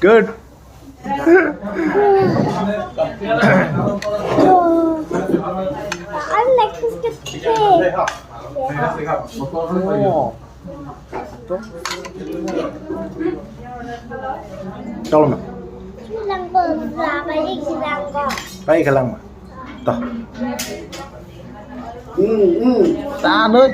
Good. I like this cake. Tolong nak. Lang berapa ini lang kok? Baik kelang mah. Toh. Ta ơi.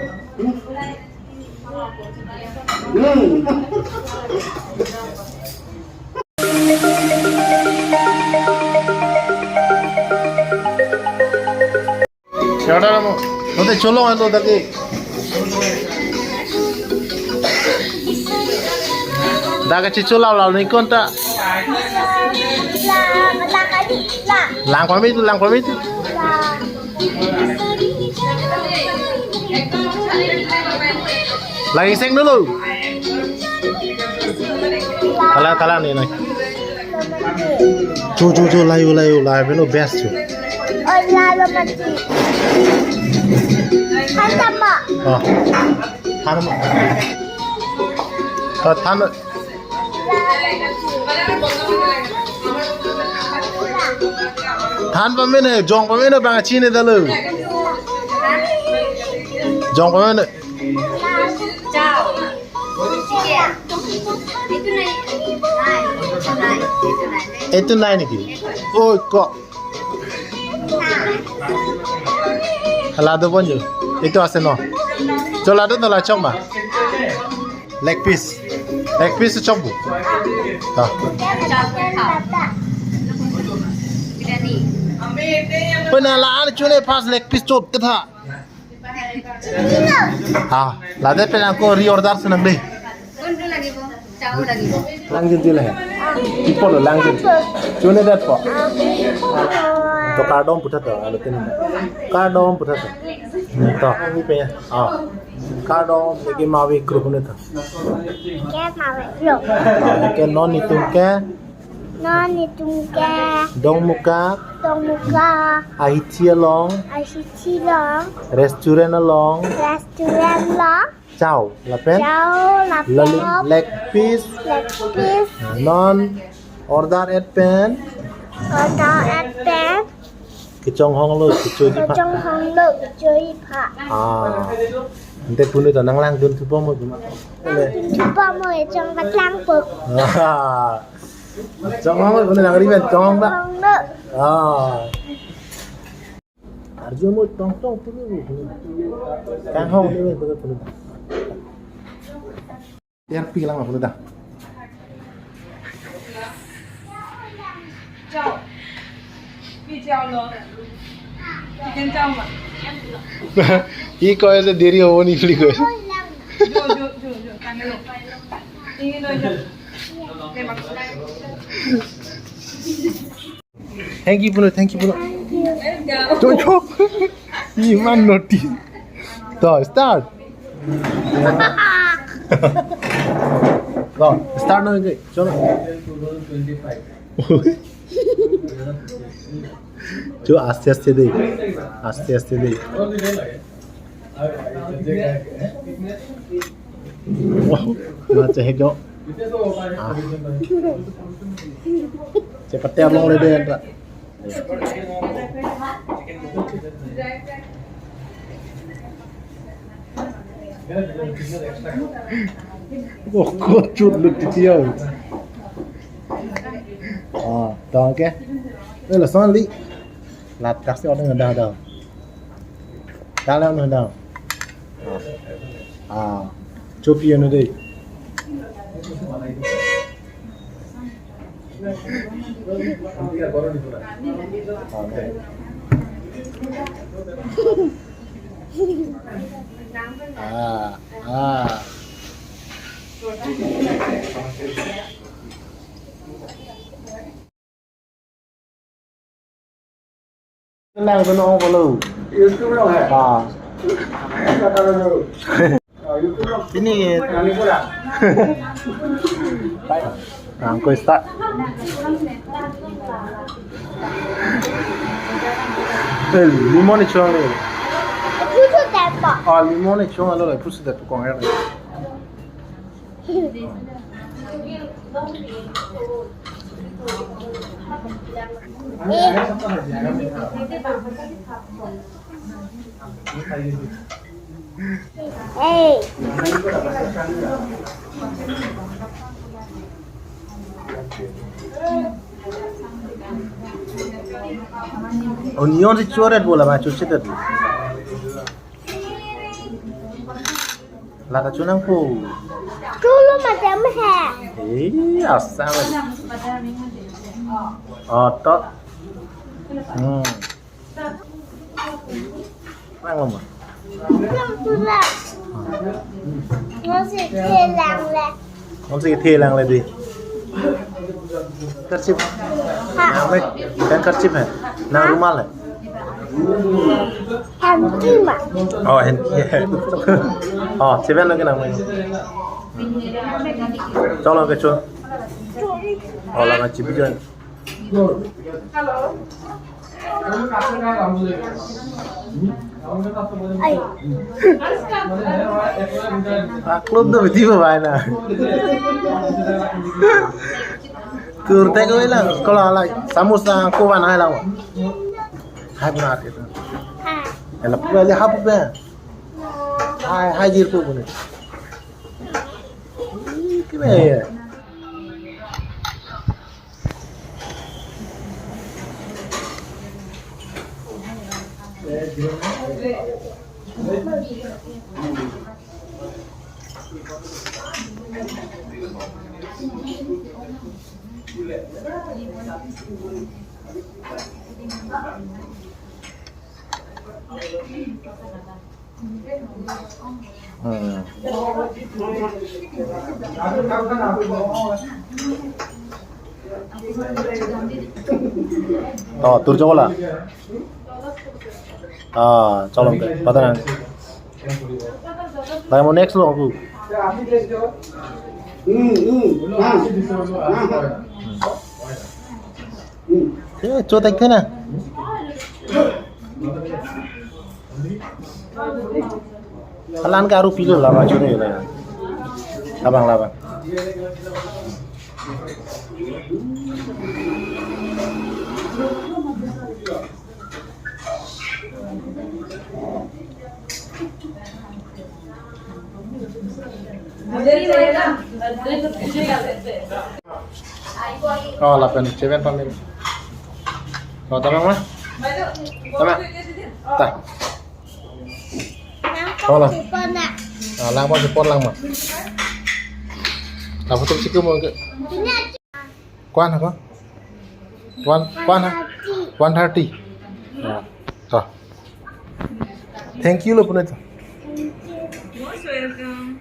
Siapa kamu? Nanti colong itu tadi. Dah kecil colau lalu ni kon tak? Lang pamit, lang pamit. Lagi seng dulu. Kalah ni nih. Jo layu, beno best tu. Oh lalu mati. Harbamon. Oh, Harbamon. Harbamon. Than pamit ni, jong pamit ni bang Cina dulu. Jong pamit ni. Itu naik ni. Oh kok. Lado pun je. Itu asal no. Jo lado tu lah cong mah. Leg piece tu cong bu. Ah. Penalaan cune pas leg piece cot kita. Ah, lado pelan ko reorder senang deh. Lanjut je lah. Tipo lo lanjut. Cune dat po. To kardom putar tu, alu tin. Kardom putar tu. To ni pe ya. Ah. Kardom lagi MAVE KRO punya tu. Ke MAVE KRO. Ke non itu ke. Non itu ke. Dong muka. Aitia long. Restoran long. Chow, lapen. Leg piece. Non. Order at pen. Kecong hong lo, kecuali pak. Ah. Nanti punya tu nang lang dun cuba mo cuma. Cuba mo cong katlang puk. Cong mo punya nang riben cong tak. Ah. Arjo mo tong punya. Kang hong ni punya. Tiar pi lang punya dah. Chào. Đi chào rồi. Đi trên trong mà. He coi là deri ho ni pli coi. Jo, tang lo. Ingin lo jo. Memang. Thank you punya. Cocok. Iman noti. Toh start. Toh start na je. Chalo. 25. जो आस्ते दे वाह चाहे जो cepat terlong le deh enggak oh kocut lu dia ah dah ke đây là son lý lạt các xe đang đào đào leo nữa đào chụp yên nữa đi Lang bên ông có lưu. YouTube đâu hả? Ini. Ang ko start. limon ni chuang ni. 不是在吧？ Ah, limon ni chuang lo, pusu de tu kong ya. 哎， Onion si choret bola ba chuchi de. La ka chunang po. 猪肉嘛怎么还？ Eh, asa ba. Oh, to. Mang không ạ? 不是，我是天狼嘞。 Không gì thề làng là gì? Cắt chip. Nào mấy, kan cắt chip hả? Nào rumal hả? 很低嘛。 Oh, hen. Oh, chip nó cái nào mày? Cho nó cái chuột. Oh, là cái chip cái.哎， Klub tuh betul mana? Kurte ko ilang kalau alay samosa ko ba na ilang? Hai benar itu. 哎， Elah pula lihat apa be? Hai jir ko bune. Kime? Oh, tur coba lah. Ah, colong ke, patanan. Lagi mau next lo aku. Coba tak kena. Halan karu pilo lah macam ni lah. Labang. Oh, 8, 7 pamit. Oh, tamang mah? Tama. Tah.然后几分呢？ Ah, lang pa support lang mah. Tapos tu siku mo ke. Kuan apa? Kuan ha? 130. Ah. Toh. Thank you lo punit. Most welcome.